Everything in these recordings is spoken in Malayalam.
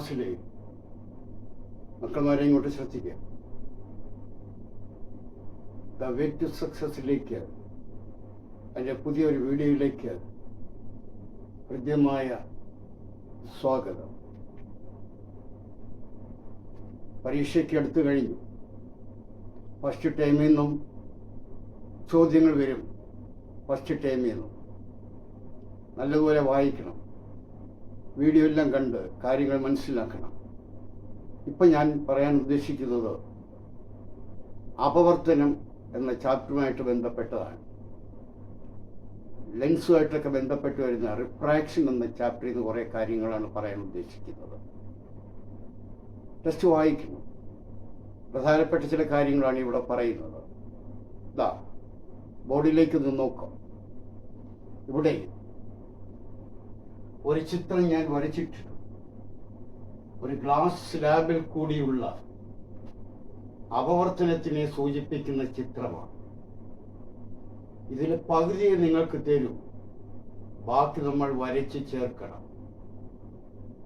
ക്ലാസ്സിലെ മക്കളമാരെ ഇങ്ങോട്ട് ശ്രദ്ധിക്കുക. ദ വേ ടു സക്സസിലേക്ക് അതിൻ്റെ പുതിയൊരു വീഡിയോയിലേക്ക് ഹൃദ്യമായ സ്വാഗതം. പരീക്ഷയ്ക്ക് അടുത്തു കഴിഞ്ഞു. ഫസ്റ്റ് ടൈമിൽ നിന്നും ചോദ്യങ്ങൾ വരും. ഫസ്റ്റ് ടൈമിൽ നിന്നും നല്ലതുപോലെ വായിക്കണം, വീഡിയോ എല്ലാം കണ്ട് കാര്യങ്ങൾ മനസ്സിലാക്കണം. ഇപ്പം ഞാൻ പറയാൻ ഉദ്ദേശിക്കുന്നത് അപവർത്തനം എന്ന ചാപ്റ്ററുമായിട്ട് ബന്ധപ്പെട്ടതാണ്. ലെൻസുമായിട്ടൊക്കെ ബന്ധപ്പെട്ട് വരുന്ന റിഫ്രാക്ഷൻ എന്ന ചാപ്റ്ററിൽ നിന്ന് കുറേ കാര്യങ്ങളാണ് പറയാൻ ഉദ്ദേശിക്കുന്നത്. ടെസ്റ്റ് വായിക്കുന്നു. പ്രധാനപ്പെട്ട ചില കാര്യങ്ങളാണ് ഇവിടെ പറയുന്നത്. ഇതാ ബോർഡിലേക്ക് ഒന്ന് നോക്കാം. ഇവിടെ ഒരു ചിത്രം ഞാൻ വരച്ചിട്ടുണ്ട്. ഒരു ഗ്ലാസ് സ്ലാബിൽ കൂടിയുള്ള അപവർത്തനത്തിനെ സൂചിപ്പിക്കുന്ന ചിത്രമാണ്. ഇതിലെ പകുതിയെ നിങ്ങൾക്ക് തരും, ബാക്കി നമ്മൾ വരച്ച് ചേർക്കണം.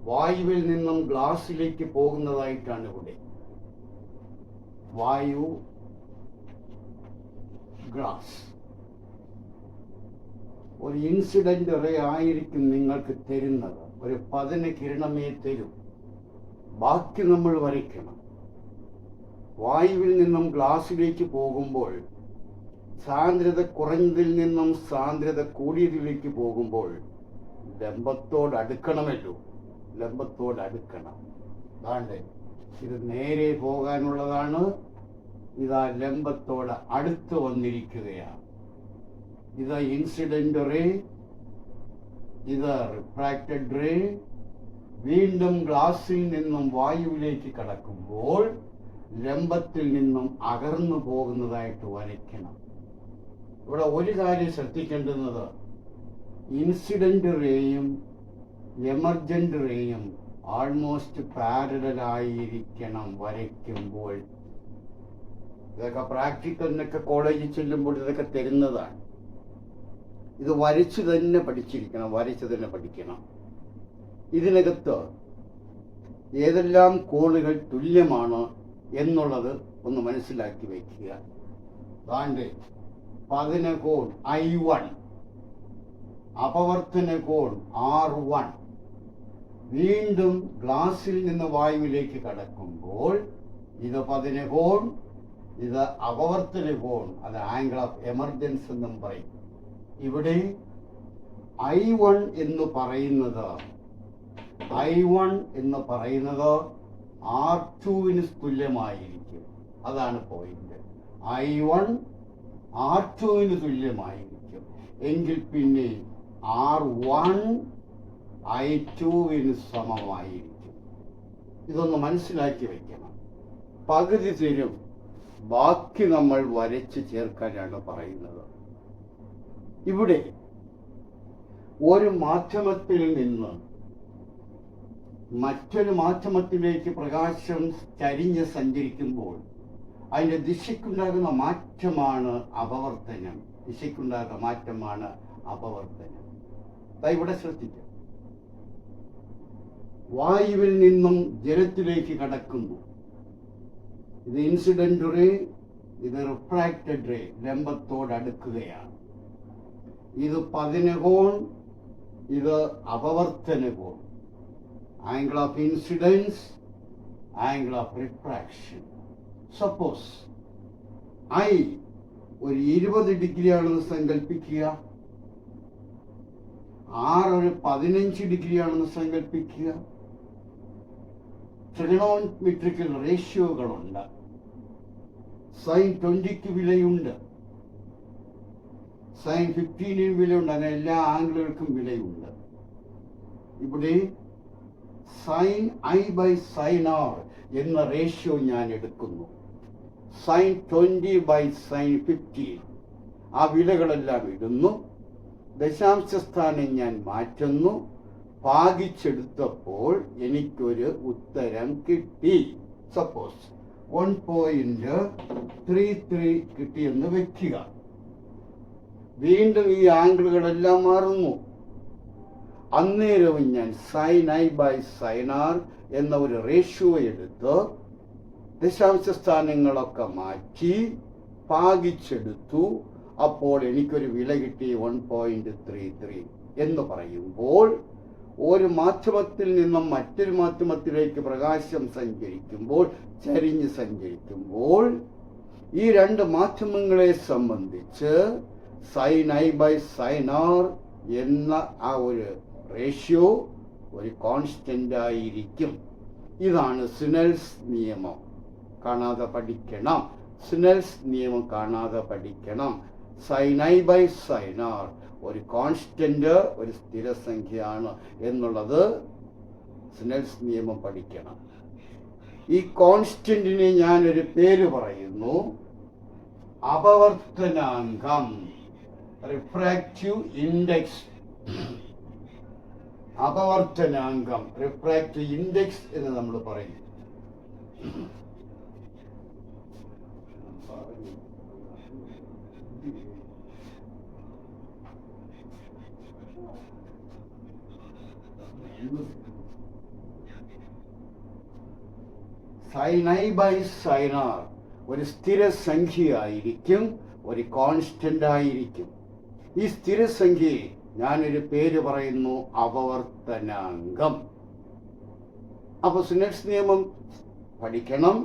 വായുവിൽ നിന്നും ഗ്ലാസ്സിലേക്ക് പോകുന്നതായിട്ടാണ് ഇവിടെ. വായു, ഗ്ലാസ്. ഒരു ഇൻസിഡന്റ് റേ ആയിരിക്കും നിങ്ങൾക്ക് തരുന്നത്. ഒരു 10 കിരണമേ തരും, ബാക്കി നമ്മൾ വരയ്ക്കണം. വായുവിൽ നിന്നും ഗ്ലാസ്സിലേക്ക് പോകുമ്പോൾ സാന്ദ്രത കുറഞ്ഞതിൽ നിന്നും സാന്ദ്രത കൂടിയതിലേക്ക് പോകുമ്പോൾ ലംബത്തോടടുക്കണമല്ലോ. ലംബത്തോടടുക്കണം. അതാണ്ട് ഇത് നേരെ പോകാനുള്ളതാണ്. ഇതാ ലംബത്തോട് അടുത്ത് വന്നിരിക്കുകയാണ്. ഇത് ഇൻസിഡന്റ് റേ, ഇത് റിഫ്രാക്റ്റഡ് റേ. വീണ്ടും ഗ്ലാസിൽ നിന്നും വായുവിലേക്ക് കടക്കുമ്പോൾ ലംബത്തിൽ നിന്നും അകർന്നു പോകുന്നതായിട്ട് വരയ്ക്കണം. ഇവിടെ ഒരു കാര്യം ശ്രദ്ധിക്കേണ്ടുന്നത്, ഇൻസിഡന്റ് റേയും എമർജന്റ് റേയും ആൾമോസ്റ്റ് പാരലലായിരിക്കണം വരയ്ക്കുമ്പോൾ. ഇതൊക്കെ പ്രാക്ടിക്കലിനൊക്കെ കോളേജിൽ ചെല്ലുമ്പോൾ ഇതൊക്കെ തരുന്നതാണ്. ഇത് വരച്ചു തന്നെ പഠിച്ചിരിക്കണം, വരച്ചു തന്നെ പഠിക്കണം. ഇതിനകത്ത് ഏതെല്ലാം കോണുകൾ തുല്യമാണ് എന്നുള്ളത് ഒന്ന് മനസ്സിലാക്കി വയ്ക്കുക. അതാണ്ട് പതന കോൺ I1, അപവർത്തന കോൺ R1. വീണ്ടും ഗ്ലാസിൽ നിന്ന് വായുവിലേക്ക് കടക്കുമ്പോൾ ഇത് പതന കോൺ, ഇത് അപവർത്തന കോൺ. അത് ആംഗിൾ ഓഫ് എമർജൻസ് എന്നും പറയും. ഇവിടെ I1 എന്ന് പറയുന്നത് R2-ന് തുല്യമായിരിക്കും. അതാണ് പോയിന്റ്. I1 R2-ന് തുല്യമായിരിക്കും. എങ്കിൽ പിന്നെ R1 I2-ന് സമമായിരിക്കും. ഇതൊന്ന് മനസ്സിലാക്കി വയ്ക്കണം. പകുതി തരും, ബാക്കി നമ്മൾ വരച്ച് ചേർക്കാനാണ് പറയുന്നത്. ഇവിടെ ഒരു മാധ്യമത്തിൽ നിന്ന് മറ്റൊരു മാധ്യമത്തിലേക്ക് പ്രകാശം ചരിഞ്ഞ് സഞ്ചരിക്കുമ്പോൾ അതിൻ്റെ ദിശയ്ക്കുണ്ടാകുന്ന മാറ്റമാണ് അപവർത്തനം. ദിശയ്ക്കുണ്ടാകുന്ന മാറ്റമാണ് അപവർത്തനം. ഇവിടെ ശ്രദ്ധിക്കുക. വായുവിൽ നിന്നും ജലത്തിലേക്ക് കടക്കുന്നു. ഇത് ഇൻസിഡന്റ് റേ, ഇത് റിഫ്രാക്റ്റഡ് റേ. ലംബത്തോടടുക്കുകയാണ്. ഇത് പതന കോൺ, ഇത് അപവർത്തന കോൺ. Angle of incidence, angle of refraction. Suppose I ഒരു 20 ഡിഗ്രി ആണെന്ന് സങ്കല്പിക്കുക, R ഒരു 15 ഡിഗ്രി ആണെന്ന് സങ്കല്പിക്കുക. ട്രിഗണോമെട്രിക്കൽ റേഷ്യോകളുണ്ട്. sin 20ക്ക് വിലയുണ്ട്, sin 15ന് വിലയുണ്ട്. അങ്ങനെ എല്ലാ ആംഗിളുകൾക്കും വിലയുണ്ട്. ഇവിടെ sin I/sin R എന്ന റേഷ്യോ ഞാൻ എടുക്കുന്നു. sin 20/sin 15 ആ വിലകളെല്ലാം ഇടുന്നു. ദശാംശസ്ഥാനം ഞാൻ മാറ്റുന്നു. ഭാഗിച്ചെടുത്തപ്പോൾ എനിക്കൊരു ഉത്തരം കിട്ടി. സപ്പോസ് 1.33 കിട്ടിയെന്ന് വെക്കുക. വീണ്ടും ഈ ആംഗിളുകളെല്ലാം മാറുന്നു. അന്നേരവും ഞാൻ sin i by sin r എന്ന ഒരു റേഷ്യോ എടുത്ത് ദശാംശ സ്ഥാനങ്ങളൊക്കെ മാറ്റി ഭാഗിച്ചെടുത്തു. അപ്പോൾ എനിക്കൊരു വില കിട്ടി 1.33 എന്ന് പറയുമ്പോൾ ഒരു മാധ്യമത്തിൽ നിന്നും മറ്റൊരു മാധ്യമത്തിലേക്ക് പ്രകാശം സഞ്ചരിക്കുമ്പോൾ, ചരിഞ്ഞ് സഞ്ചരിക്കുമ്പോൾ ഈ രണ്ട് മാധ്യമങ്ങളെ സംബന്ധിച്ച് sin i by sin r എന്ന ആ ഒരു റേഷ്യോ ഒരു കോൺസ്റ്റന്റ് ആയിരിക്കും. ഇതാണ് സ്നെൽസ് നിയമം. കാണാതെ പഠിക്കണം. സ്നെൽസ് നിയമം കാണാതെ പഠിക്കണം. sin i by sin r ഒരു കോൺസ്റ്റന്റ്, ഒരു സ്ഥിരസംഖ്യയാണ് എന്നുള്ളത് സ്നെൽസ് നിയമം പഠിക്കണം. ഈ കോൺസ്റ്റന്റിന് ഞാനൊരു പേര് പറയുന്നു, അപവർത്തനാങ്കം, റിഫ്രാക്റ്റീവ് ഇൻഡെക്സ്. അപവർത്തനാങ്കം, റിഫ്രാക്റ്റീവ് ഇൻഡെക്സ് എന്ന് നമ്മൾ പറയും. sin i by sin r ഒരു സ്ഥിരസംഖ്യയായിരിക്കും, ഒരു കോൺസ്റ്റന്റ് ആയിരിക്കും. ഈ സ്ഥിരസംഖ്യയെ ഞാനൊരു പേര് പറയുന്നു, അപവർത്തനാങ്കം. അപ്പൊ സ്നെൽസ് നിയമം പഠിക്കണം.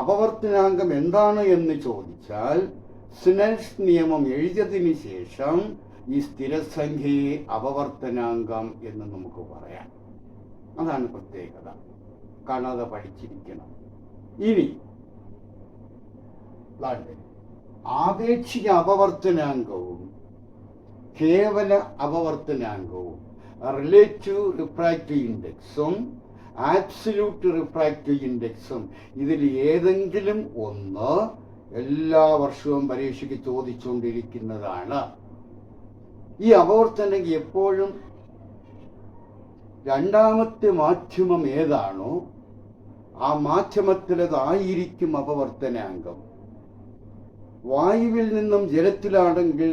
അപവർത്തനാങ്കം എന്താണ് എന്ന് ചോദിച്ചാൽ സ്നെൽസ് നിയമം എഴുതിയതിന് ശേഷം ഈ സ്ഥിരസംഖ്യയെ അപവർത്തനാങ്കം എന്ന് നമുക്ക് പറയാം. അതാണ് പ്രത്യേകത. കാണാതെ പഠിച്ചിരിക്കണം. ഇനി ആപേക്ഷിക അപവർത്തനാങ്കവും കേവല അപവർത്തനാങ്കവും, റിലേറ്റീവ് റിഫ്രാക്റ്റീവ് ഇൻഡെക്സും ആബ്സല്യൂട്ട് റിഫ്രാക്റ്റീവ് ഇൻഡെക്സും, ഇതിൽ ഏതെങ്കിലും ഒന്ന് എല്ലാ വർഷവും പരീക്ഷയ്ക്ക് ചോദിച്ചുകൊണ്ടിരിക്കുന്നതാണ്. ഈ അപവർത്തനം എപ്പോഴും രണ്ടാമത്തെ മാധ്യമം ഏതാണോ ആ മാധ്യമത്തിലതായിരിക്കും അപവർത്തനാങ്കം. വായുവിൽ നിന്നും ജലത്തിലാണെങ്കിൽ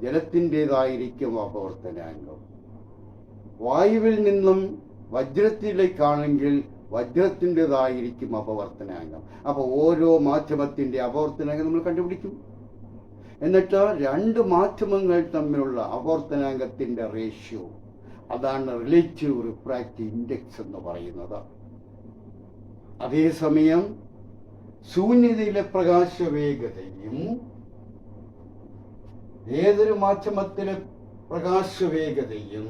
ജലത്തിൻ്റെതായിരിക്കും അപവർത്തനാങ്കം. വായുവിൽ നിന്നും വജ്രത്തിലേക്കാണെങ്കിൽ വജ്രത്തിൻ്റെതായിരിക്കും അപവർത്തനാങ്കം. അപ്പോൾ ഓരോ മാധ്യമത്തിൻ്റെ അപവർത്തനാങ്കം നമ്മൾ കണ്ടുപിടിക്കും. എന്നിട്ട് രണ്ട് മാധ്യമങ്ങൾ തമ്മിലുള്ള അപവർത്തനാങ്കത്തിൻ്റെ റേഷ്യോ, അതാണ് റിലേറ്റീവ് റിഫ്രാക്റ്റീവ് ഇൻഡെക്സ് എന്ന് പറയുന്നത്. അതേസമയം ശൂന്യതയിലെ പ്രകാശവേഗതയും ഏതൊരു മാധ്യമത്തിലെ പ്രകാശവേഗതയും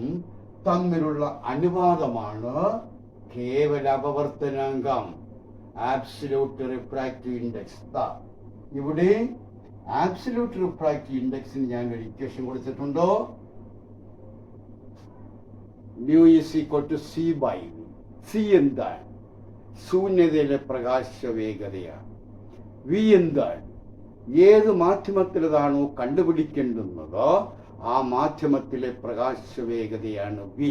തമ്മിലുള്ള അനുപാതമാണ് കേവല അപവർത്തനാങ്കം, ആബ്സല്യൂട്ട് റിഫ്രാക്റ്റീവ് ഇൻഡെക്സ്. ഇവിടെ ആബ്സല്യൂട്ട് റിഫ്രാക്റ്റീവ് ഇൻഡെക്സിന് ഞാൻ ഒരു ഇക്വേഷൻ കൊടുത്തിട്ടുണ്ടോ? Nu is equal to c by v. C എന്താണ്? ശൂന്യതയിലെ പ്രകാശവേഗതയാണ്. വി എന്താണ്? ഏത് മാധ്യമത്തിലതാണോ കണ്ടുപിടിക്കേണ്ടുന്നതോ ആ മാധ്യമത്തിലെ പ്രകാശവേഗതയാണ് v.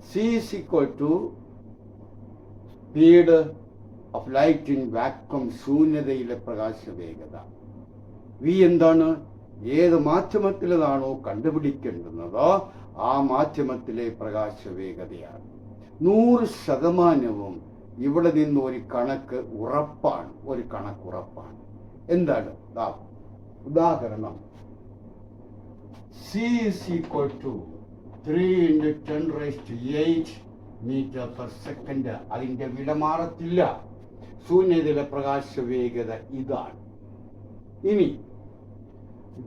C is equal to speed of light in vacuum, ശൂന്യതയിലെ പ്രകാശവേഗത. വി എന്താണ്? ഏത് മാധ്യമത്തിലതാണോ കണ്ടുപിടിക്കേണ്ടുന്നതോ ആ മാധ്യമത്തിലെ പ്രകാശവേഗതയാണ്. 100% ഇവിടെ നിന്ന് ഒരു കണക്ക് ഉറപ്പാണ്. എന്താണ്? ഉദാഹരണം, C is equal to 3 × 10⁸ metre per second. അതിൻ്റെ വില മാറത്തില്ല. ശൂന്യതയിലെ പ്രകാശവേഗത ഇതാണ്. ഇനി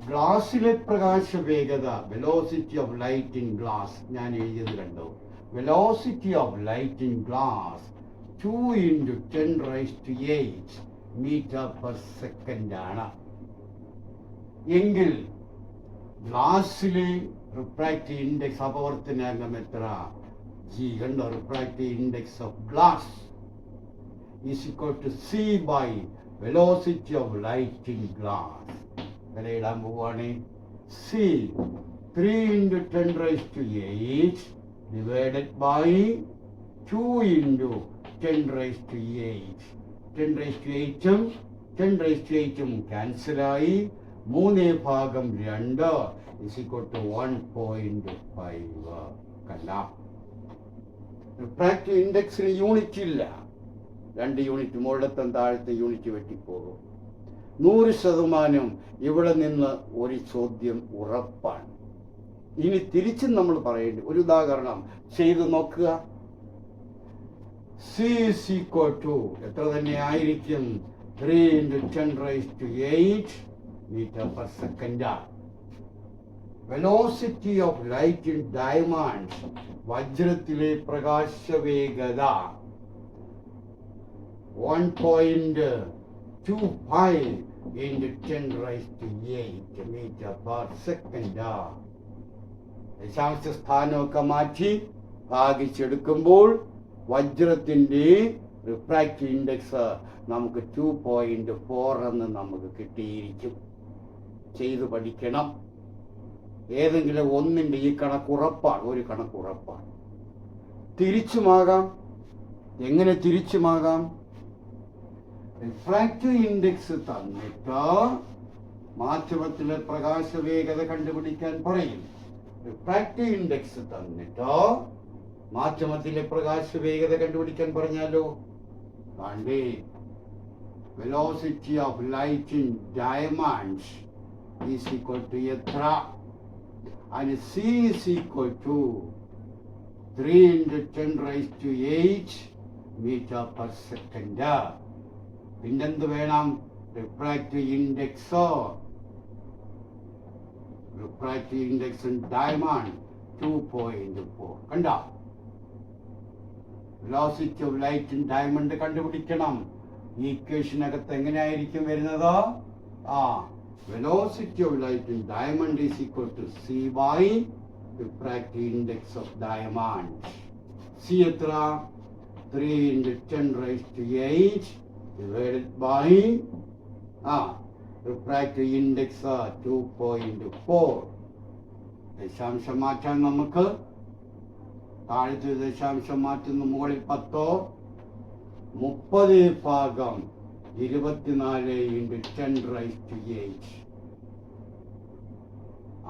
ഗ്ലാസിലെ പ്രകാശവേഗത, velocity of light in glass, ഞാൻ എഴുതിയത് കണ്ടോ? Velocity of light in glass 2 × 10⁸ metre per second ആണ്. എങ്കിൽ ഗ്ലാസിലെ റിഫ്രാക്റ്റീവ് ഇൻഡെക്സ് അപവർത്തനാങ്കം എത്ര? ജി കണ്ടോ? Refractive index of glass is equal to c by velocity of light in glass. വിലയിടാൻ പോവുകയാണ്. C 3 × 10⁸ divided by 2 × 10⁸. 10⁸ ഉം ക്യാൻസലായി. 3/2 is equal to 1.5. കണ്ട, റിഫ്രാക്റ്റീവ് ഇൻഡെക്സിന് യൂണിറ്റ് ഇല്ല. 2 യൂണിറ്റ് മുകളിലത്തെ താഴത്തെ യൂണിറ്റ് വെട്ടിപ്പോകും. 100% ഇവിടെ നിന്ന് ഒരു ചോദ്യം ഉറപ്പാണ്. ഇനി തിരിച്ചും നമ്മൾ പറയേണ്ടി ഒരു ഉദാഹരണം ചെയ്ത് നോക്കുക. C is equal to എത്ര തന്നെ ആയിരിക്കും? 3 × 10⁸ meter per second. Velocity of light in diamond, വജ്രത്തിലെ പ്രകാശവേഗത 1.25 × 10⁸ meter per second. ദശാംശ സ്ഥാനമൊക്കെ മാറ്റി ഭാഗിച്ചെടുക്കുമ്പോൾ വജ്രത്തിൻ്റെ റിഫ്രാക്റ്റീവ് ഇൻഡെക്സ് നമുക്ക് 2.4 എന്ന് നമുക്ക് കിട്ടിയിരിക്കും. ചെയ്തു പഠിക്കണം. ഏതെങ്കിലും ഒന്നിൻ്റെ ഈ കണക്കുറപ്പാണ്, ഒരു കണക്കുറപ്പാണ്. തിരിച്ചുമാകാം. എങ്ങനെ തിരിച്ചുമാകാം? റിഫ്രാക്റ്റീവ് ഇൻഡെക്സ് തന്നിട്ട് മാധ്യമത്തിലെ പ്രകാശവേഗത കണ്ടുപിടിക്കാൻ പറയും. റിഫ്രാക്റ്റീവ് ഇൻഡെക്സ് തന്നിട്ട് മാധ്യമത്തിലെ പ്രകാശവേഗത കണ്ടുപിടിക്കാൻ പറഞ്ഞാലോ, വേണ്ടേ? Velocity of light in diamonds is equal to എത്ര? and C is equal to 3 × 10⁸ meter per second. പിന്നെന്ത് വേണം? Refractive index. Refractive index in diamond 2.4. കണ്ട, velocity of light in diamond കണ്ടുപിടിക്കണം. ഈ ഇക്വേഷനകത്ത് എങ്ങനെയായിരിക്കും വരുന്നത്? velocity of light in diamond is equal to C by refractive index of diamond. C etra? 3 × 10⁸ divided by refractive index 2.4. ദശാംശം മാറ്റാൻ നമുക്ക് താഴത്തെ ദശാംശം മാറ്റുന്ന മുകളിൽ 10, 30 24 × 10⁸.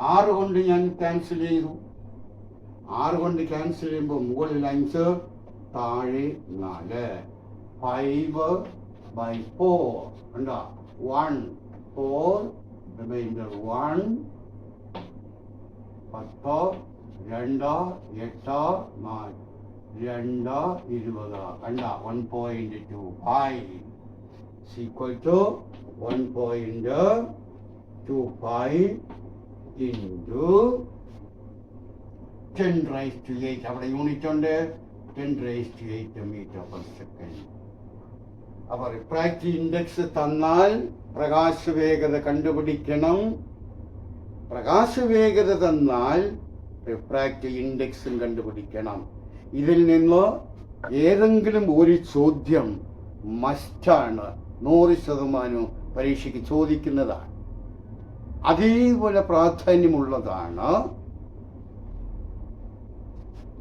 6 കൊണ്ട് ഞാൻ ക്യാൻസൽ ചെയ്തു. 6 കൊണ്ട് ക്യാൻസൽ ചെയ്യുമ്പോൾ മുകളിൽ 5, താഴെ 4. 5/4 കണ്ടോ? 1 4 റിമൈൻഡർ 1 10 2 8 4 2 20 കണ്ട 1.25 is equal to 1.25 into 10⁸. അവിടെ യൂണിറ്റ് ഉണ്ട്. 10⁸ meter per second. അപ്പോൾ റിഫ്രാക്റ്റീവ് ഇൻഡെക്സ് തന്നാൽ പ്രകാശവേഗത കണ്ടുപിടിക്കണം. പ്രകാശവേഗത തന്നാൽ റിഫ്രാക്റ്റീവ് ഇൻഡെക്സും കണ്ടുപിടിക്കണം. ഇതിൽ നിന്ന് ഏതെങ്കിലും ഒരു ചോദ്യം മസ്റ്റാണ്, 100% പരീക്ഷയ്ക്ക് ചോദിക്കുന്നതാണ്. അതേപോലെ പ്രാധാന്യമുള്ളതാണ്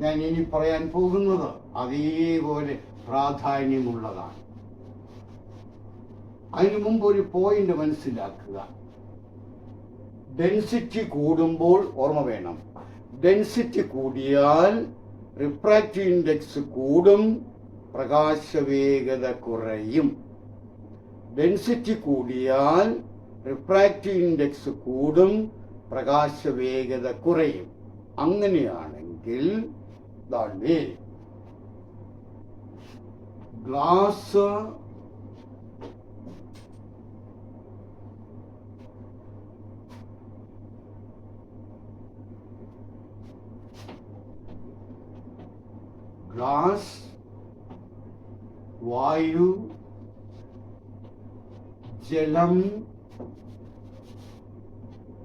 ഞാൻ ഇനി പറയാൻ പോകുന്നത്. അതേപോലെ പ്രാധാന്യമുള്ളതാണ്. അതിനു മുമ്പ് ഒരു പോയിന്റ് മനസ്സിലാക്കുക. ഡെൻസിറ്റി കൂടുമ്പോൾ ഓർമ്മ വേണം, ഡെൻസിറ്റി കൂടിയാൽ റിഫ്രാക്റ്റീവ് ഇൻഡെക്സ് കൂടും, പ്രകാശവേഗത കുറയും. ഡെൻസിറ്റി കൂടിയാൽ റിഫ്രാക്റ്റീവ് ഇൻഡെക്സ് കൂടും, പ്രകാശവേഗത കുറയും. അങ്ങനെയാണെങ്കിൽ ഗ്ലാസ് വായു, ജലം,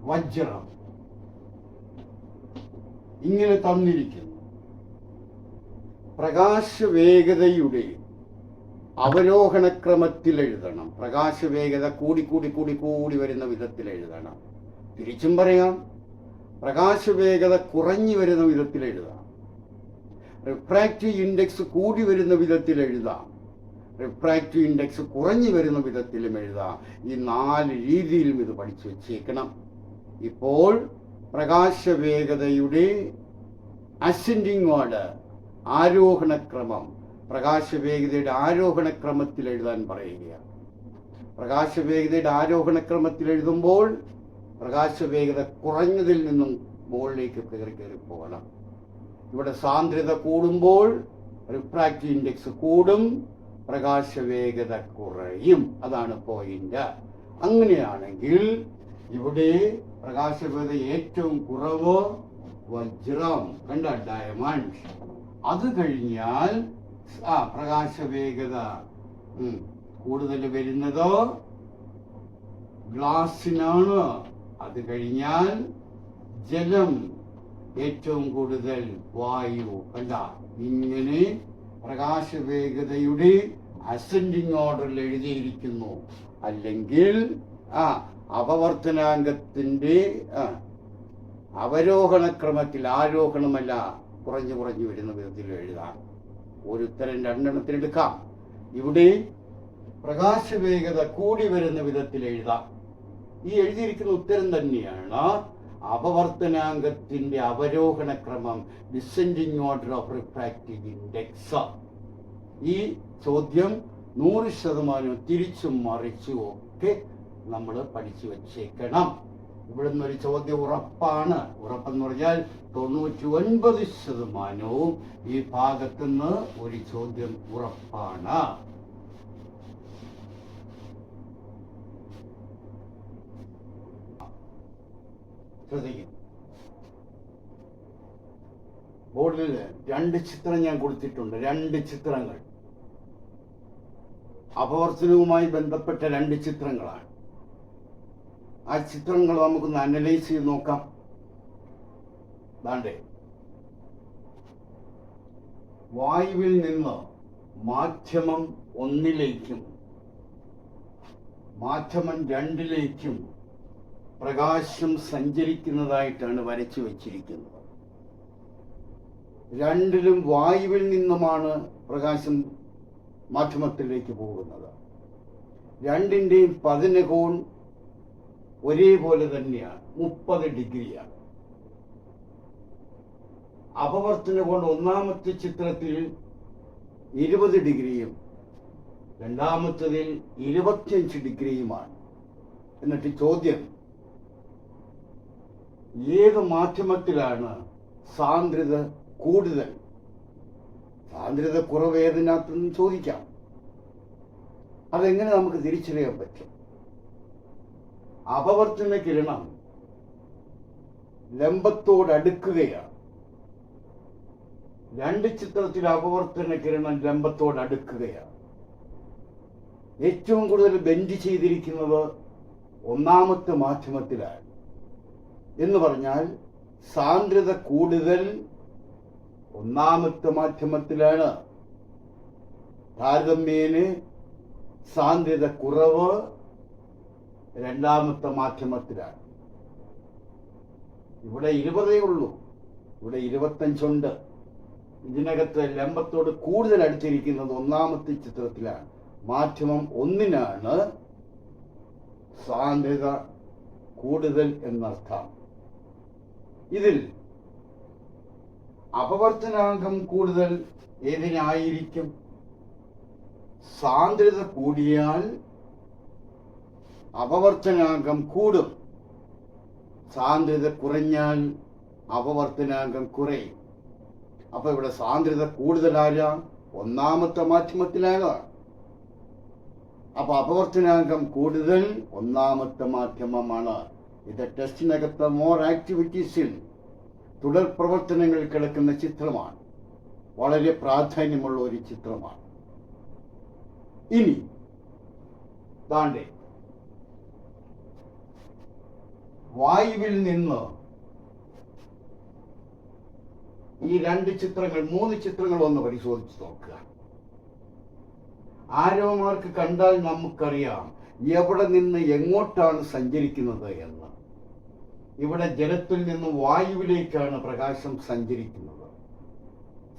വജ്രം ഇങ്ങനെ തന്നിരിക്കുന്നു. പ്രകാശവേഗതയുടെ അവരോഹണക്രമത്തിൽ എഴുതണം. പ്രകാശവേഗത കൂടി കൂടി കൂടി കൂടി വരുന്ന വിധത്തിൽ എഴുതണം. തിരിച്ചും പറയാം, പ്രകാശവേഗത കുറഞ്ഞു വരുന്ന വിധത്തിൽ എഴുതാം. റിഫ്രാക്റ്റീവ് ഇൻഡെക്സ് കൂടി വരുന്ന വിധത്തിൽ എഴുതാം, റിഫ്രാക്റ്റീവ് ഇൻഡെക്സ് കുറഞ്ഞു വരുന്ന വിധത്തിലും എഴുതാം. ഈ 4 രീതിയിലും ഇത് പഠിച്ചു വെച്ചേക്കണം. ഇപ്പോൾ പ്രകാശവേഗതയുടെ അസെൻഡിങ് ഓർഡർ, ആരോഹണക്രമം, പ്രകാശവേഗതയുടെ ആരോഹണക്രമത്തിൽ എഴുതാൻ പറയുകയാണ്. പ്രകാശവേഗതയുടെ ആരോഹണക്രമത്തിൽ എഴുതുമ്പോൾ പ്രകാശവേഗത കുറഞ്ഞതിൽ നിന്നും മുകളിലേക്ക് കയറി പോകണം. ഇവിടെ സാന്ദ്രത കൂടുമ്പോൾ റിഫ്രാക്റ്റീവ് ഇൻഡെക്സ് കൂടും, പ്രകാശവേഗത കുറയും. അതാണ് പോയിന്റ്. അങ്ങനെയാണെങ്കിൽ ഇവിടെ പ്രകാശവേഗത ഏറ്റവും കുറവ് വജ്രം, കണ്ട, ഡയമണ്ട്. അത് കഴിഞ്ഞാൽ പ്രകാശവേഗത കൂടുതൽ വരുന്നത് ഗ്ലാസിനാണ്. അത് കഴിഞ്ഞാൽ ജലം, ഏറ്റവും കൂടുതൽ വായു. കണ്ട, ഇങ്ങനെ പ്രകാശവേഗതയുടെ അസെൻഡിങ് ഓർഡറിൽ എഴുതിയിരിക്കുന്നു. അല്ലെങ്കിൽ അപവർത്തനാങ്കത്തിന്റെ അവരോഹണക്രമത്തിൽ, ആരോഹണമല്ല, കുറഞ്ഞു കുറഞ്ഞു വരുന്ന വിധത്തിൽ എഴുതാം. ഒരു ഉത്തരം രണ്ടെണ്ണത്തിനെടുക്കാം. ഇവിടെ പ്രകാശവേഗത കൂടി വരുന്ന വിധത്തിൽ എഴുതാം. ഈ എഴുതിയിരിക്കുന്ന ഉത്തരം തന്നെയാണ് അപവർത്തനാങ്കത്തിന്റെ അവരോഹണക്രമം, descending order of refractive index. ഈ ചോദ്യം 100% തിരിച്ചും മറിച്ചും ഒക്കെ നമ്മൾ പഠിച്ചു വച്ചേക്കണം. ഇവിടെ നിന്നൊരു ചോദ്യം ഉറപ്പാണ്. ഉറപ്പെന്ന് പറഞ്ഞാൽ 99% ഈ ഭാഗത്തുനിന്ന് ഒരു ചോദ്യം ഉറപ്പാണ്. ശ്രദ്ധിക്കും. ബോർഡിൽ 2 ചിത്രം ഞാൻ കൊടുത്തിട്ടുണ്ട്. 2 ചിത്രങ്ങൾ അപവർത്തനവുമായി ബന്ധപ്പെട്ട 2 ചിത്രങ്ങളാണ്. ആ ചിത്രങ്ങൾ നമുക്കൊന്ന് അനലൈസ് ചെയ്ത് നോക്കാം. ദാണ്ടേ, വായുവിൽ നിന്ന് മാധ്യമം 1ലേക്കും മാധ്യമം 2ലേക്കും പ്രകാശം സഞ്ചരിക്കുന്നതായിട്ടാണ് വരച്ചു വച്ചിരിക്കുന്നത്. 2ലും വായുവിൽ നിന്നുമാണ് പ്രകാശം മാധ്യമത്തിലേക്ക് പോകുന്നത്. 2ന്റെയും പതനകോൺ ഒരേപോലെ തന്നെയാണ്, 30 ഡിഗ്രിയാണ്. അപവർത്തന കോൺ ഒന്നാമത്തെ ചിത്രത്തിൽ 20 ഡിഗ്രിയും രണ്ടാമത്തതിൽ 25 ഡിഗ്രിയുമാണ്. എന്നിട്ട് ചോദ്യം, ഏത് മാധ്യമത്തിലാണ് സാന്ദ്രത കൂടുതൽ? സാന്ദ്രത കുറവ് ഏതിനകത്തെന്ന് ചോദിക്കാം. അതെങ്ങനെ നമുക്ക് തിരിച്ചറിയാൻ പറ്റും? അപവർത്തന കിരണം ലംബത്തോടടുക്കുകയാണ്. 2 ചിത്രത്തിൽ അപവർത്തന കിരണം ലംബത്തോടടുക്കുകയാണ്. ഏറ്റവും കൂടുതൽ ബെൻഡ് ചെയ്തിരിക്കുന്നത് ഒന്നാമത്തെ മാധ്യമത്തിലാണ്. എന്ന് പറഞ്ഞാൽ സാന്ദ്രത കൂടുതൽ ഒന്നാമത്തെ മാധ്യമത്തിലാണ്. താരതമ്യേന സാന്ദ്രത കുറവ് രണ്ടാമത്തെ മാധ്യമത്തിലാണ്. ഇവിടെ 20 ഉള്ളൂ, ഇവിടെ 25 ഉണ്ട്. ഇതിനകത്ത് ലംബത്തോട് കൂടുതൽ അടുത്തിരിക്കുന്നത് ഒന്നാമത്തെ ചിത്രത്തിലാണ്. മാധ്യമം 1നാണ് സാന്ദ്രത കൂടുതൽ എന്നർത്ഥം. ഇതിൽ അപവർത്തനാങ്കം കൂടുതൽ ഏതിനായിരിക്കും? സാന്ദ്രത കൂടിയാൽ അപവർത്തനാങ്കം കൂടും, സാന്ദ്രത കുറഞ്ഞാൽ അപവർത്തനാങ്കം കുറയും. അപ്പൊ ഇവിടെ സാന്ദ്രത കൂടുതലാരാ? ഒന്നാമത്തെ മാധ്യമത്തിലാണ്. അപ്പൊ അപവർത്തനാങ്കം കൂടുതൽ ഒന്നാമത്തെ മാധ്യമമാണ്. ഇത് ടെസ്റ്റിനകത്ത് മോർ ആക്ടിവിറ്റീസിൽ തുടർ പ്രവർത്തനങ്ങൾ കിടക്കുന്ന ചിത്രമാണ്. വളരെ പ്രാധാന്യമുള്ള ഒരു ചിത്രമാണ്. ഇനി താണ്ടെ വായുവിൽ നിന്ന് ഈ 2 ചിത്രങ്ങൾ, 3 ചിത്രങ്ങൾ ഒന്ന് പരിശോധിച്ച് നോക്കുക. ആരോമാർക്ക് കണ്ടാൽ നമുക്കറിയാം എവിടെ നിന്ന് എങ്ങോട്ടാണ് സഞ്ചരിക്കുന്നത് എന്ന്. ഇവിടെ ജലത്തിൽ നിന്ന് വായുവിലേക്കാണ് പ്രകാശം സഞ്ചരിക്കുന്നത്.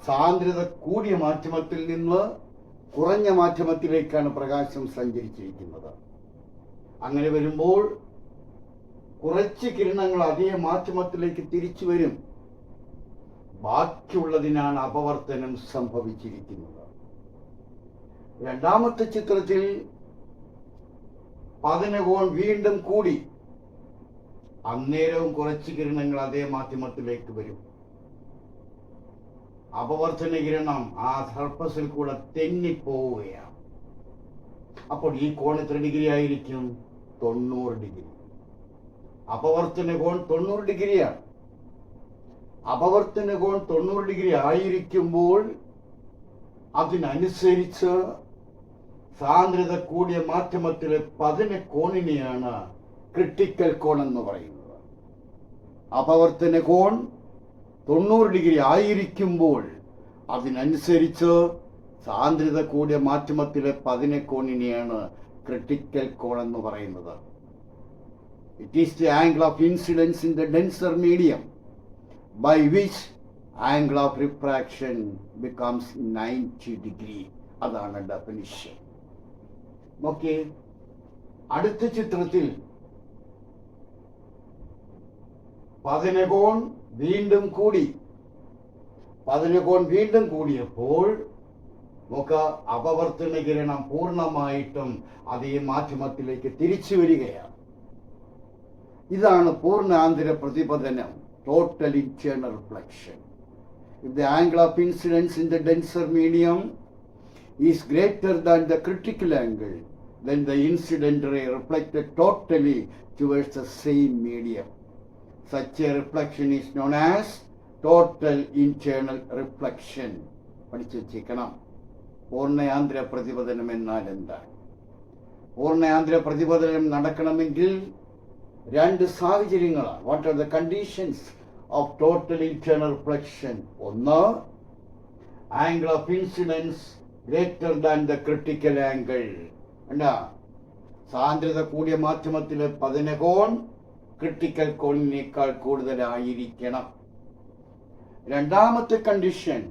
സാന്ദ്രത കൂടിയ മാധ്യമത്തിൽ നിന്ന് കുറഞ്ഞ മാധ്യമത്തിലേക്കാണ് പ്രകാശം സഞ്ചരിച്ചിരിക്കുന്നത്. അങ്ങനെ വരുമ്പോൾ കുറച്ച് കിരണങ്ങൾ അതേ മാധ്യമത്തിലേക്ക് തിരിച്ചു വരും. ബാക്കിയുള്ളതിനാണ് അപവർത്തനം സംഭവിച്ചിരിക്കുന്നത്. രണ്ടാമത്തെ ചിത്രത്തിൽ പതനകോൺ വീണ്ടും കൂടി. അന്നേരവും കുറച്ച് കിരണങ്ങൾ അതേ മാധ്യമത്തിലേക്ക് വരും. അപവർത്തന കിരണം ആ സർഫസിൽ കൂടെ തെന്നിപ്പോവുകയാണ്. അപ്പോൾ ഈ കോൺ എത്ര ഡിഗ്രി ആയിരിക്കും? 90 ഡിഗ്രി. അപവർത്തന കോൺ 90 ഡിഗ്രിയാണ്. അപവർത്തന കോൺ 90 ഡിഗ്രി ആയിരിക്കുമ്പോൾ അതിനനുസരിച്ച് സാന്ദ്രത കൂടിയ മാധ്യമത്തിലെ പതന കോണിനെയാണ് ക്രിട്ടിക്കൽ കോൺ എന്ന് പറയുന്നത്. അപവർത്തന കോൺ 90 ഡിഗ്രി ആയിരിക്കുമ്പോൾ അതിനനുസരിച്ച് സാന്ദ്രത കൂടിയ മാധ്യമത്തിലെ പതന കോണിനെയാണ് ക്രിട്ടിക്കൽ കോൺ എന്ന് പറയുന്നത്. It is the angle of incidents in the denser medium by which angle of refraction becomes 90 degree. അതാണ് ഡെഫിനിഷൻ. ഓക്കെ, അടുത്ത ചിത്രത്തിൽ പതനകോൺ വീണ്ടും കൂടി. പതനകോൺ വീണ്ടും കൂടിയപ്പോൾ നമുക്ക് അപവർത്തന കിരണം പൂർണ്ണമായിട്ടും അതേ മാധ്യമത്തിലേക്ക് തിരിച്ചു വരികയാണ്. ഇതാണ് പൂർണ്ണാന്തര പ്രതിപതനം, total internal reflection. If the angle of incidence in the denser medium is greater than the critical angle, then the incident ray reflected totally towards the same medium. Such a reflection is known as total internal reflection. പഠിച്ചു വെച്ചേക്കണം. പൂർണ്ണയാന്തര പ്രതിപതനം എന്നാൽ എന്താണ്? പൂർണ്ണയാന്തര പ്രതിപതനം നടക്കണമെങ്കിൽ രണ്ട് സാഹചര്യങ്ങളാണ്. What are the conditions of total internal reflection? ഒന്ന്, angle of incidence greater than the critical angle. എന്താ? സാന്ദ്രത കൂടിയ മാധ്യമത്തിലെ പതനകോൺ ക്രിട്ടിക്കൽ കോണിനേക്കാൾ കൂടുതലായിരിക്കണം. രണ്ടാമത്തെ condition,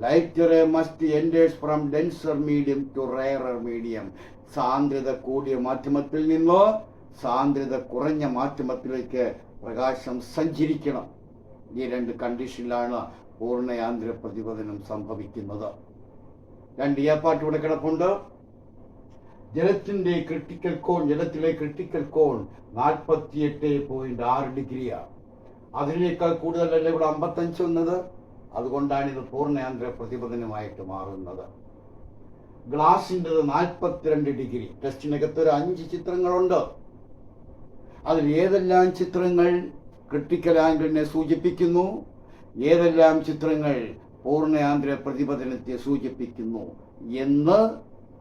light ray must enters from denser medium to rarer medium. സാന്ദ്രത കൂടിയ മാധ്യമത്തിൽ നിന്ന് സാന്ദ്രത കുറഞ്ഞ മാധ്യമത്തിലേക്ക് പ്രകാശം സഞ്ചരിക്കണം. ഈ രണ്ട് കണ്ടീഷനിലാണ് പൂർണ്ണയാന്തര പ്രതിപതനം സംഭവിക്കുന്നത്. രണ്ട് ഏർപ്പാട്ട് ഇവിടെ കിടപ്പുണ്ട്. ജലത്തിലെ ക്രിട്ടിക്കൽ കോൺ 48.6 ഡിഗ്രിയാണ്. അതിനേക്കാൾ കൂടുതലല്ല ഇവിടെ 55 വന്നത്. അതുകൊണ്ടാണ് ഇത് പൂർണ്ണയാന്തര പ്രതിപതനമായിട്ട് മാറുന്നത്. ഗ്ലാസിൻ്റെത് 42 ഡിഗ്രി. ടെസ്റ്റിനകത്ത് ഒരു 5 ചിത്രങ്ങളുണ്ട്. അതിൽ ഏതെല്ലാം ചിത്രങ്ങൾ ക്രിട്ടിക്കൽ ആംഗിളിനെ സൂചിപ്പിക്കുന്നു, ഏതെല്ലാം ചിത്രങ്ങൾ പൂർണ്ണയാന്തര പ്രതിപതനത്തെ സൂചിപ്പിക്കുന്നു എന്ന്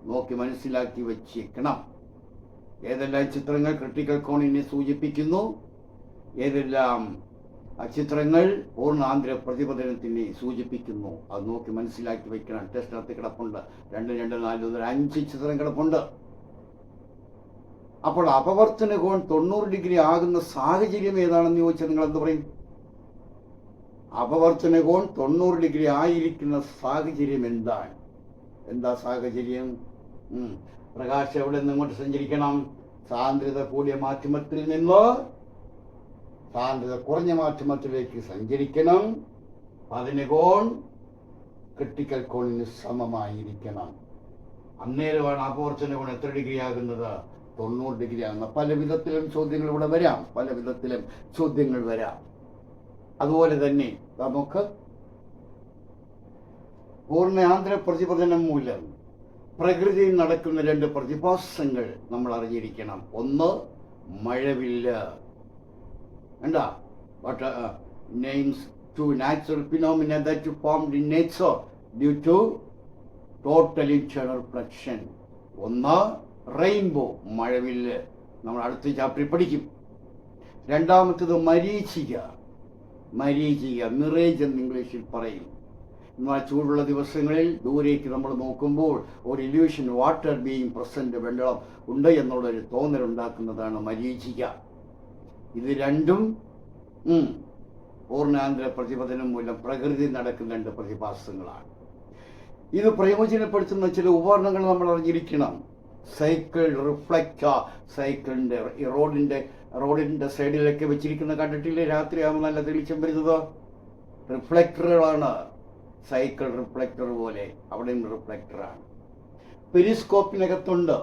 നോക്കി മനസ്സിലാക്കി വച്ചേക്കണം. ഏതെല്ലാം ചിത്രങ്ങൾ ക്രിട്ടിക്കൽ കോണിനെ സൂചിപ്പിക്കുന്നു, ഏതെല്ലാം ചിത്രങ്ങൾ പൂർണ്ണാന്തര പ്രതിപതനത്തിനെ സൂചിപ്പിക്കുന്നു, അത് നോക്കി മനസ്സിലാക്കി വയ്ക്കണം. ടെസ്റ്റിനകത്ത് കിടപ്പുണ്ട്. 2, 2, 4, 5 ചിത്രം കിടപ്പുണ്ട്. അപ്പോൾ അപവർത്തന കോൺ 90 ഡിഗ്രി ആകുന്ന സാഹചര്യം ഏതാണെന്ന് ചോദിച്ചാൽ നിങ്ങൾ എന്ത് പറയും? അപവർത്തന കോൺ 90 ഡിഗ്രി ആയിരിക്കുന്ന സാഹചര്യം എന്താണ്? എന്താ സാഹചര്യം? പ്രകാശം എവിടെ നിന്ന് ഇങ്ങോട്ട് സഞ്ചരിക്കണം? സാന്ദ്രത കൂടിയ മാധ്യമത്തിൽ നിന്ന് സാന്ദ്രത കുറഞ്ഞ മാധ്യമത്തിലേക്ക് സഞ്ചരിക്കണം. അതിന് കോൺ ക്രിട്ടിക്കൽ കോണിന് സമമായിരിക്കണം. അന്നേരമാണ് അപവർത്തന കോൺ എത്ര ഡിഗ്രി ആകുന്നത്? 90 ഡിഗ്രി ആകുന്നത്. പല വിധത്തിലും ചോദ്യങ്ങൾ ഇവിടെ വരാം, അതുപോലെ തന്നെ നമുക്ക് പൂർണ്ണയാന്തര പ്രതിപതനം മൂലം പ്രകൃതിയിൽ നടക്കുന്ന 2 പ്രതിഭാസങ്ങൾ നമ്മൾ അറിഞ്ഞിരിക്കണം. ഒന്ന്, മഴവില്ല്. എന്താ? What names 2 natural phenomena that formed in nature due to total internal reflection. ഒന്ന്, റെയിൻബോ, മഴവില്ല്. നമ്മൾ അടുത്ത ചാപ്റ്ററിൽ പഠിക്കും. രണ്ടാമത്തേത് മരീചിക, മിറേജ് എന്ന് ഇംഗ്ലീഷിൽ പറയും. എന്നാൽ ചൂടുള്ള ദിവസങ്ങളിൽ ദൂരേക്ക് നമ്മൾ നോക്കുമ്പോൾ ഒരു ഇല്യൂഷൻ, വാട്ടർ ബീയിങ് പ്രസന്റ്, വെള്ളം ഉണ്ട് എന്നുള്ളൊരു തോന്നലുണ്ടാക്കുന്നതാണ് മരീചിക. ഇത് രണ്ടും പൂർണ്ണാന്തര പ്രതിപതനം മൂലം പ്രകൃതി നടക്കുന്ന 2 പ്രതിഭാസങ്ങളാണ്. ഇത് പ്രയോജനപ്പെടുത്തുന്ന ചില ഉപകരണങ്ങൾ നമ്മൾ അറിഞ്ഞിരിക്കണം. സൈക്കിൾ റിഫ്ലക്ടർ, സൈക്കിളിൻ്റെ റോഡിൻ്റെ സൈഡിലൊക്കെ വെച്ചിരിക്കുന്ന കണ്ടിട്ടില്ലേ? രാത്രിയാകുമ്പോൾ നല്ല തെളിച്ചം വരുന്നത് റിഫ്ലക്ടറുകളാണ്. സൈക്കിൾ റിഫ്ലക്ടർ പോലെ അവിടെയും റിഫ്ലക്ടറാണ്. പെരിസ്കോപ്പിനകത്തുണ്ട്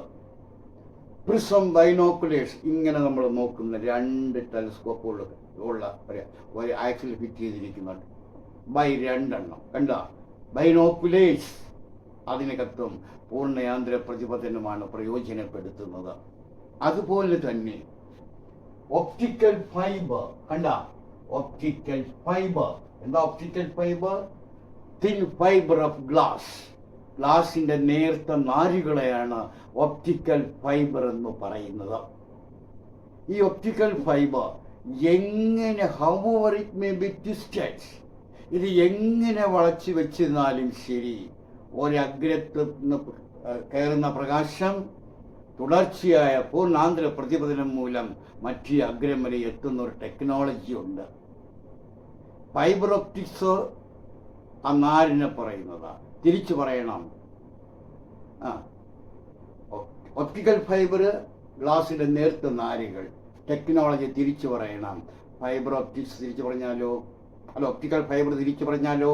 പ്രിസം, ബൈനോക്കുലേഴ്സ്. ഇങ്ങനെ നമ്മൾ നോക്കുന്ന 2 ടെലിസ്കോപ്പുകൾ ഉള്ള ഒരു ആക്സിൽ ഫിറ്റ് ചെയ്തിരിക്കുന്നുണ്ട്. 2 കണ്ട ബൈനോക്കുലേഴ്സ്. അതിനകത്തും പൂർണ്ണയാന്ത്ര പ്രതിപതനമാണ് പ്രയോജനപ്പെടുത്തുന്നത്. അതുപോലെ തന്നെ ഒപ്റ്റിക്കൽ ഫൈബർ കണ്ട, ഒപ്റ്റിക്കൽ ഫൈബർ. എന്താ optical fibre? Thin fibre of ഗ്ലാസിന്റെ നേർത്ത നാരുകളെയാണ് ഒപ്റ്റിക്കൽ ഫൈബർ എന്ന് പറയുന്നത്. ഈ ഒപ്റ്റിക്കൽ ഫൈബർ എങ്ങനെ, however it may be twisted, ഇത് എങ്ങനെ വളച്ചു വെച്ചിരുന്നാലും ശരി, ഒരഗ്രത്ത് നിന്ന് കയറുന്ന പ്രകാശം തുടർച്ചയായ പൂർണ്ണാന്തര പ്രതിപതനം മൂലം മറ്റേ അഗ്രം വരെ എത്തുന്ന ഒരു ടെക്നോളജി ഉണ്ട്. ഫൈബർ ഒപ്റ്റിക്സ് ആ നാരിനെ പറയുന്നതാണ്. തിരിച്ചു പറയണം, ഒപ്റ്റിക്കൽ ഫൈബർ ഗ്ലാസിന്റെ നേർത്ത നാരുകൾ. ടെക്നോളജി തിരിച്ചു പറയണം. ഫൈബർ ഒപ്റ്റിക്സ് തിരിച്ചു പറഞ്ഞാലോ, അല്ല ഒപ്റ്റിക്കൽ ഫൈബർ തിരിച്ചു പറഞ്ഞാലോ,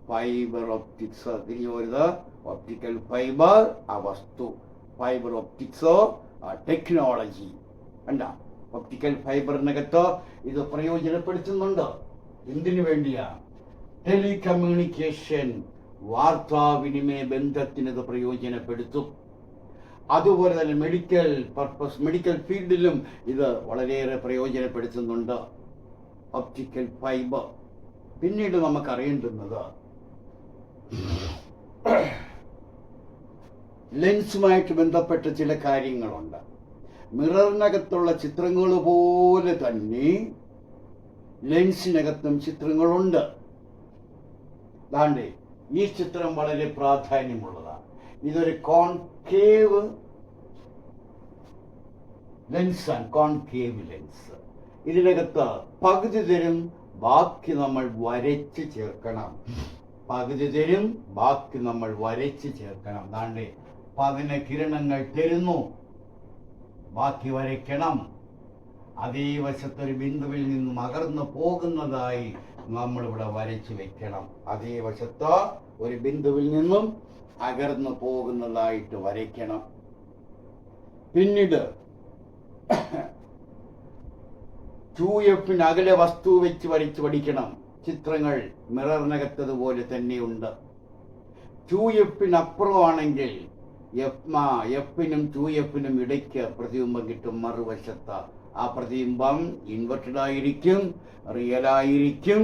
ഫൈബർ ഒപ്റ്റിക്സ് തിരിഞ്ഞു പോരുത്. ഒപ്റ്റിക്കൽ ഫൈബർ ആ വസ്തു, ഫൈബർ ഒപ്റ്റിക്സോ ആ ടെക്നോളജി. കണ്ട, ഒപ്റ്റിക്കൽ ഫൈബറിനകത്ത് ഇത് പ്രയോജനപ്പെടുത്തുന്നുണ്ട്. എന്തിനു വേണ്ടിയാ? ടെലികമ്മ്യൂണിക്കേഷൻ, വാർത്താവിനിമയ ബന്ധത്തിന് ഇത് പ്രയോജനപ്പെടുത്തും. അതുപോലെ തന്നെ മെഡിക്കൽ ഫീൽഡിലും ഇത് വളരെയേറെ പ്രയോജനപ്പെടുത്തുന്നുണ്ട്, ഒപ്റ്റിക്കൽ ഫൈബർ. പിന്നീട് നമുക്കറിയേണ്ടുന്നത് ലെൻസുമായിട്ട് ബന്ധപ്പെട്ട ചില കാര്യങ്ങളുണ്ട്. മിററിനകത്തുള്ള ചിത്രങ്ങൾ പോലെ തന്നെ ലെൻസിനകത്തും ചിത്രങ്ങളുണ്ട്. ദാണ്ടേ ഈ ചിത്രം വളരെ പ്രാധാന്യമുള്ളതാണ്. ഇതൊരു കോൺകേവ് ലെൻസാണ്, കോൺകേവ് ലെൻസ്. ഇതിനകത്ത് പകുതി തരും, ബാക്കി നമ്മൾ വരച്ച് ചേർക്കണം. പകുതി തരും, ബാക്കി നമ്മൾ വരച്ച് ചേർക്കണം. ദാണ്ടേ പതിന കിരണങ്ങൾ തരുന്നു, ബാക്കി വരയ്ക്കണം. അതേ വശത്തൊരു ബിന്ദുവിൽ നിന്നും അകർന്നു പോകുന്നതായി നമ്മളിവിടെ വരച്ചു വെക്കണം. അതേ വശത്ത് ഒരു ബിന്ദുവിൽ നിന്നും അകർന്നു പോകുന്നതായിട്ട് വരയ്ക്കണം. പിന്നീട് 2F അകലെ വസ്തു വെച്ച് വരച്ച് പഠിക്കണം. ചിത്രങ്ങൾ മിററിനകത്തതുപോലെ തന്നെയുണ്ട്. 2F അപ്പുറമാണെങ്കിൽ എഫിനും 2F ഇടയ്ക്ക് പ്രതിബിംബം കിട്ടും. മറുവശത്ത് ആ പ്രതിബിംബം ഇൻവെർട്ടഡ് ആയിരിക്കും, റിയൽ ആയിരിക്കും,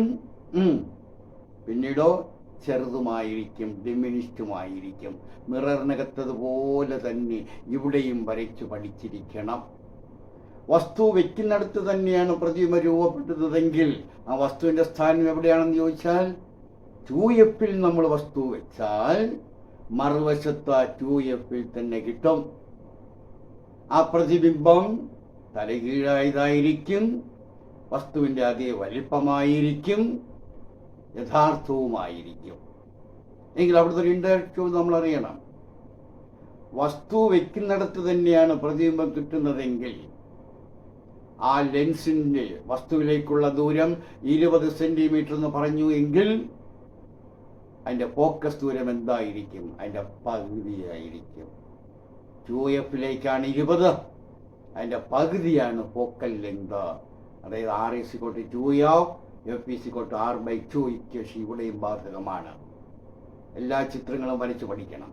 പിന്നീടോ ചെറുതുമായിരിക്കും, ഡിമിനിഷ്ഡുമായിരിക്കും. മിററിനകത്തതുപോലെ തന്നെ ഇവിടെയും വരച്ചു പഠിച്ചിരിക്കണം. വസ്തു വെക്കുന്നിടത്ത് തന്നെയാണ് പ്രതിമ രൂപപ്പെടുന്നതെങ്കിൽ ആ വസ്തുവിന്റെ സ്ഥാനം എവിടെയാണെന്ന് ചോദിച്ചാൽ 2F നമ്മൾ വസ്തു വെച്ചാൽ മറുവശത്ത് 2F തന്നെ കിട്ടും. ആ പ്രതിബിംബം തലകീഴായതായിരിക്കും, വസ്തുവിന്റെ അതേ വലിപ്പമായിരിക്കും, യഥാർത്ഥവുമായിരിക്കും. എങ്കിൽ അവിടുത്തെ ഒരു ഇൻഡയറക്റ്റ് നമ്മൾ അറിയണം. വസ്തു വെക്കുന്നിടത്ത് തന്നെയാണ് പ്രതിബിംബം കിട്ടുന്നതെങ്കിൽ ആ ലെൻസിന്റെ വസ്തുവിലേക്കുള്ള ദൂരം 20 സെന്റിമീറ്റർ എന്ന് പറഞ്ഞു എങ്കിൽ അതിന്റെ ഫോക്കസ് ദൂരം എന്തായിരിക്കും? അതിന്റെ പകുതിയായിരിക്കും. 2F 20, അതിന്റെ പകുതിയാണ് ഫോക്കൽ ലെങ്ത്. അതായത് R=2F, F=R/2 ഇക്വേഷൻ ഇവിടെയും ബാധകമാണ്. എല്ലാ ചിത്രങ്ങളും വരച്ച് പഠിക്കണം.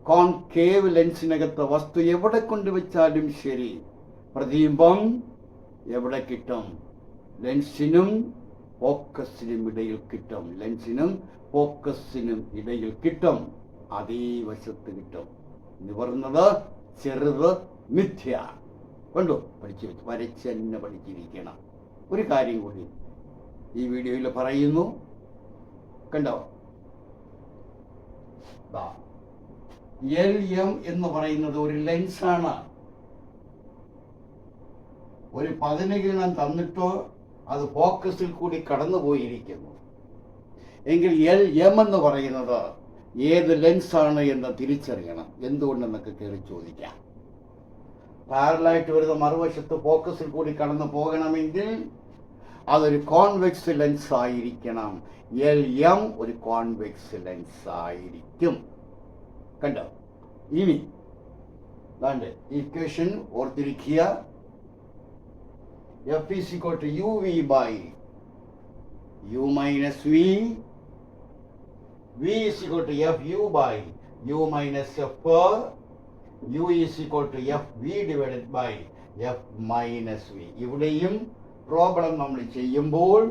കോൺകേവ് ലെൻസിനകത്ത് വസ്തു എവിടെ കൊണ്ടുവച്ചാലും ശരി, പ്രതിബിംബം എവിടെ കിട്ടും? ലെൻസിനും ഫോക്കസിനും ഇടയിൽ കിട്ടും. ലെൻസിനും ഫോക്കസിനും ഇടയിൽ കിട്ടും. അതേ വശത്ത് കിട്ടും. നിവർന്നത്, ചെറുത്, മിഥ്യ. കണ്ടു, പഠിച്ചു വരച്ച് തന്നെ പഠിച്ചിരിക്കണം. ഒരു കാര്യം കൂടി ഈ വീഡിയോയിൽ പറയുന്നു, കണ്ടോ? LM എന്ന് പറയുന്നത് ഒരു ലെൻസാണ്. ഒരു പതനകിരണം തന്നിട്ടോ അത് ഫോക്കസിൽ കൂടി കടന്നുപോയിരിക്കുന്നു എങ്കിൽ LM എന്ന് പറയുന്നത് ഏത് ലെൻസാണ് എന്ന് തിരിച്ചറിയണം. എന്തുകൊണ്ടെന്നൊക്കെ കയറി ചോദിക്കാം. പാരലായിട്ട് വരുന്ന മറുവശത്ത് ഫോക്കസിൽ കൂടി കടന്നു പോകണമെങ്കിൽ അതൊരു കോൺവെക്സ് ലെൻസ് ആയിരിക്കണം. LM ഒരു കോൺവെക്സ് ലെൻസ് ആയിരിക്കും. കണ്ടോ? ഇനി ഇക്വേഷൻ ഓർത്തിരിക്കുക. F is equal to UV by U minus V. V is equal to FU by U minus F. U is equal to FV divided by F minus V. ഇവിടെയും പ്രോബ്ലം നമ്മൾ ചെയ്യുമ്പോൾ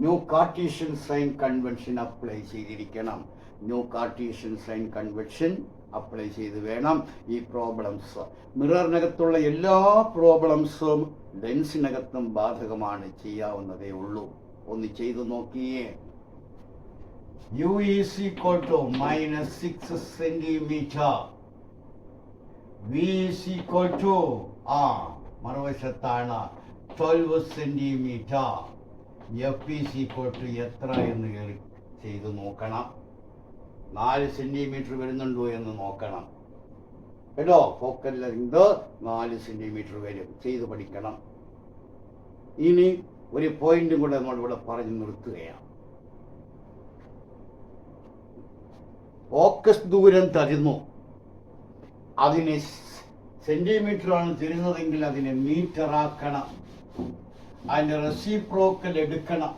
new Cartesian sign convention apply ചെയ്തിരിക്കണം. New Cartesian sign convention apply ചെയ്ത് വേണം ഈ പ്രോബ്ലംസ്. മിററിനകത്തുള്ള എല്ലാ പ്രോബ്ലംസും ലെൻസിനകത്തും ബാധകമാണ്, ചെയ്യാവുന്നതേ ഉള്ളൂ. ഒന്ന് ചെയ്തു നോക്കിയേ. U is equal to minus 6 centimeter. V is equal to മറുവശത്താണ് 12 centimeter. F is equal to എത്ര എന്ന് കയറി ചെയ്ത് നോക്കണം. 4 സെന്റിമീറ്റർ വരുന്നുണ്ടോ എന്ന് നോക്കണം കേട്ടോ. ഫോക്കൽ ലെങ്ത് 4 സെന്റിമീറ്റർ വരും. ചെയ്ത് പഠിക്കണം. ഇനി ഒരു പോയിന്റും കൂടെ നമ്മളിവിടെ പറഞ്ഞു നിർത്തുകയാണ്. ഫോക്കസ് ദൂരം തരുന്നു, അതിനെ സെന്റിമീറ്ററാണ് തരുന്നതെങ്കിൽ അതിനെ മീറ്റർ ആക്കണം. അതിന്റെ റെസിപ്രോക്കൽ എടുക്കണം.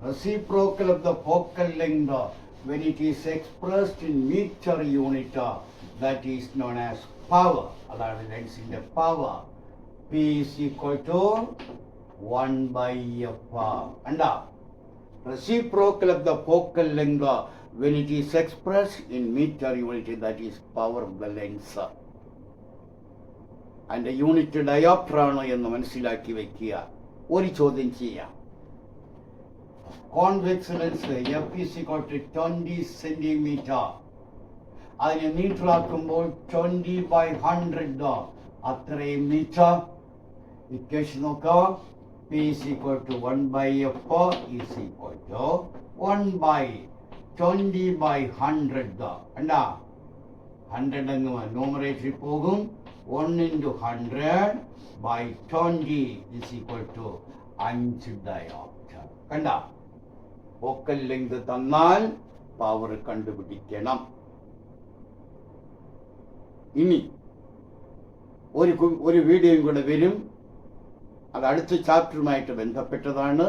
Reciprocal of the focal length when it is expressed in meter unit, that is known as power. അതാണ് ലെൻസിന്റെ power. P is equal to 1 by F. കണ്ടാ? Reciprocal of the focal length when it is expressed in meter unit, that is power of the lens. അതിന്റെ യൂണിറ്റ് ഡയോപ്റ്റർ ആണ് എന്ന് മനസ്സിലാക്കി വെക്കുക. ഒരു ചോദ്യം ചെയ്യാം. Convex lens F is equal to 20 centimeter. അതിനെ മീറ്റർ ആക്കുമ്പോൾ 20 by 100 അത്രയും മീറ്റർ. ഇക്വേഷൻ നോക്കാം. P is equal to 1 by F is equal to 1 by 20 by 100. കണ്ടാ? 100 അങ്ങ് ന്യൂമറേറ്ററിൽ പോകും. 1 into 100 by 20 is equal to 5 diopter. കണ്ടാ? ഫോക്കൽ ലെങ്ത് തന്നാൽ പവർ കണ്ടുപിടിക്കണം. ഇനി ഒരു വീഡിയോയും കൂടെ വരും. അത് അടുത്ത ചാപ്റ്ററുമായിട്ട് ബന്ധപ്പെട്ടതാണ്.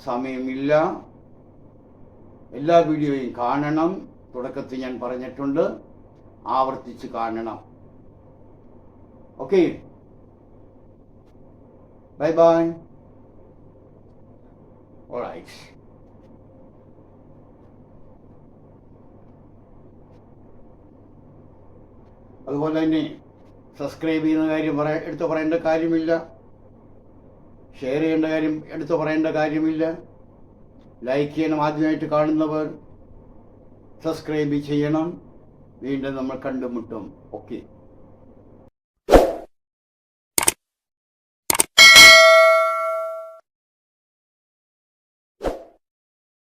സമയമില്ല. എല്ലാ വീഡിയോയും കാണണം. തുടക്കത്തിൽ ഞാൻ പറഞ്ഞിട്ടുണ്ട്, ആവർത്തിച്ച് കാണണം. Okay, bye bye. Alright. അതുപോലെ തന്നെ സബ്സ്ക്രൈബ് ചെയ്യുന്ന കാര്യം എടുത്തു പറയേണ്ട കാര്യമില്ല. ഷെയർ ചെയ്യേണ്ട കാര്യം എടുത്തു പറയേണ്ട കാര്യമില്ല. ലൈക്ക് ചെയ്യണം. ആദ്യമായിട്ട് കാണുന്നവർ സബ്സ്ക്രൈബ് ചെയ്യണം. വീണ്ടും നമ്മൾ കണ്ടുമുട്ടും. ഓക്കെ.